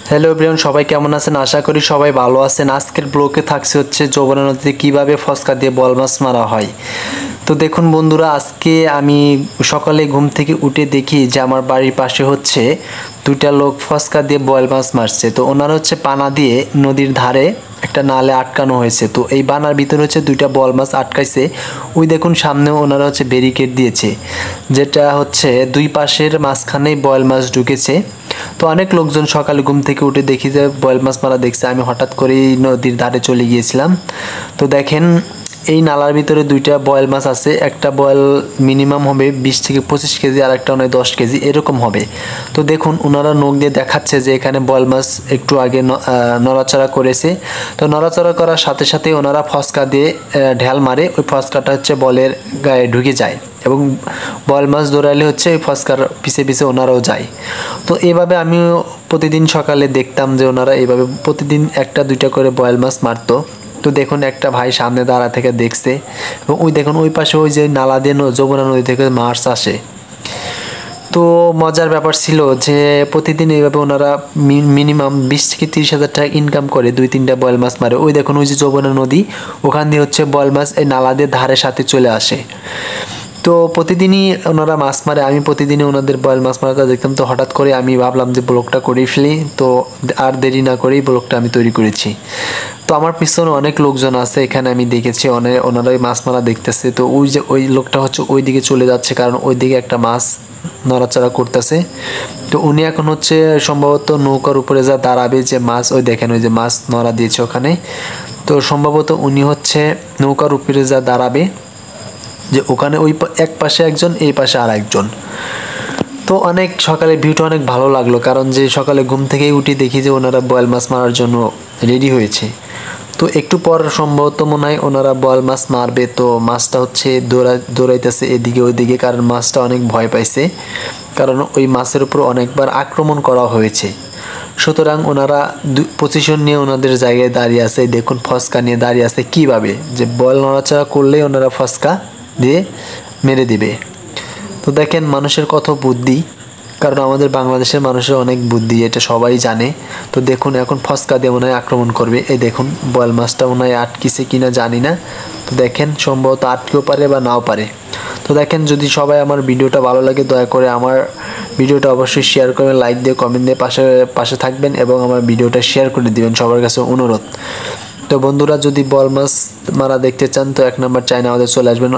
Hello everyone, সবাই কেমন আছেন? আশা করি সবাই ভালো আছেন। আজকের ব্লগে থাকছে হচ্ছে যমুনা নদীতে কীভাবে ফসকা দিয়ে বল মাছ মারা হয়। তো দেখুন বন্ধুরা, আজকে আমি সকালে ঘুম থেকে উঠে দেখি যে আমার বাড়ির পাশে হচ্ছে দুইটা লোক ফসকা দিয়ে বল মাছ মারছে। তো ওনারা হচ্ছে পানা দিয়ে নদীর ধারে একটা নালে আটকানো হয়েছে। তো এই বানার ভিতরে হচ্ছে দুইটা বল মাছ আটকাইছে। ওই দেখুন সামনেও ওনারা হচ্ছে ব্যারিকেড দিয়েছে, যেটা হচ্ছে দুই পাশের মাঝখানেই বয়েল মাছ ঢুকেছে। তো অনেক লোকজন সকালে ঘুম থেকে উঠে দেখি যে বয়েল মাছ মারা দেখছে। আমি হঠাৎ করেই নদীর ধারে চলে গিয়েছিলাম। তো দেখেন এই নালার ভিতরে দুইটা বয়েল মাছ আছে। একটা বয়েল মিনিমাম হবে 20 থেকে 25 কেজি, আর একটা নয় 10 কেজি এরকম হবে। তো দেখুন ওনারা নখ দিয়ে দেখাচ্ছে যে এখানে বয়েল মাছ একটু আগে নড়াচড়া করেছে। তো নড়াচড়া করার সাথে সাথে ওনারা ফসকা দিয়ে ঢেল মারে। ওই ফসকাটা হচ্ছে বলের গায়ে ঢুকে যায় এবং বয়েল মাছ দৌড়াইলে হচ্ছে ওই ফসকার পিছে পিছে ওনারাও যায়। তো এভাবে আমিও প্রতিদিন সকালে দেখতাম যে ওনারা এইভাবে প্রতিদিন একটা দুইটা করে বয়েল মাছ মারতো। তো দেখুন একটা ভাই সামনে দাঁড়া থেকে দেখছে, এবং ওই দেখুন ওই পাশে ওই যে নালা দিয়ে যমুনা নদী থেকে মাছ আসে। তো মজার ব্যাপার ছিল যে প্রতিদিন এইভাবে ওনারা মিনিমাম 20 থেকে 30,000 টাকা ইনকাম করে 2-3টা বয়েল মাছ মারে। ওই দেখুন ওই যে যমুনা নদী, ওখান দিয়ে হচ্ছে বয়েল মাছ এই নালা দিয়ে ধারের সাথে চলে আসে। তো প্রতিদিনই ওনারা মাছ মারে, আমি প্রতিদিনই ওনাদের বয়েল মাছ মারাটা দেখতাম। তো হঠাৎ করে আমি ভাবলাম যে ব্লগটা করেই ফেলি। তো আর দেরি না করেই ব্লগটা আমি তৈরি করেছি। তো আমার পিছনে অনেক লোকজন আছে, এখানে আমি দেখেছি ওনারা ওই মাছ মারা দেখতেছে। তো ওই যে ওই লোকটা হচ্ছে ওই দিকে চলে যাচ্ছে, কারণ ওই দিকে একটা মাছ নড়াচড়া করতেছে। তো উনি এখন হচ্ছে সম্ভবত নৌকার উপরে যা দাঁড়াবে, যে মাছ ওই দেখেন ওই যে মাছ নড়া দিয়েছে ওখানে। তো সম্ভবত উনি হচ্ছে নৌকার উপরে যা দাঁড়াবে, যে ওখানে ওই এক পাশে একজন, এই পাশে আর একজন। তো অনেক সকালে ভিউটা অনেক ভালো লাগলো, কারণ যে সকালে ঘুম থেকেই উঠি দেখি যে ওনারা বয়েল মাছ মারার জন্য রেডি হয়েছে। তো একটু পর সম্ভবত মনে হয় ওনারা বয়েল মাছ মারবে। তো মাছটা হচ্ছে দৌড়াইতেছে এদিকে ওইদিকে, কারণ মাছটা অনেক ভয় পাইছে, কারণ ওই মাছের উপর অনেকবার আক্রমণ করা হয়েছে। সুতরাং ওনারা পজিশন নিয়ে ওনাদের জায়গায় দাঁড়িয়ে আছে। দেখুন ফসকা নিয়ে দাঁড়িয়ে আছে কীভাবে, যে বল নড়াচড়া করলেই ওনারা ফসকা দিয়ে মেরে দিবে। তো দেখেন মানুষের কত বুদ্ধি, কারণ আমাদের বাংলাদেশের মানুষের অনেক বুদ্ধি, এটা সবাই জানে। তো দেখুন এখন ফসকা দিয়ে মনে হয় আক্রমণ করবে। এই দেখুন বয়েল মাছটা মনে হয় আটকিছে কিনা জানি না। তো দেখেন সম্ভবত আটকেও পারে বা নাও পারে। তো দেখেন যদি সবাই আমার ভিডিওটা ভালো লাগে, দয়া করে আমার ভিডিওটা অবশ্যই শেয়ার করবেন, লাইক দিয়ে কমেন্ট দিয়ে পাশে থাকবেন, এবং আমার ভিডিওটা শেয়ার করে দিবেন, সবার কাছে অনুরোধ। তো বন্ধুরা যদি বল মাছ মারা দেখতে চান তো 1 নম্বর চায়না আমাদের চলে আসবেন।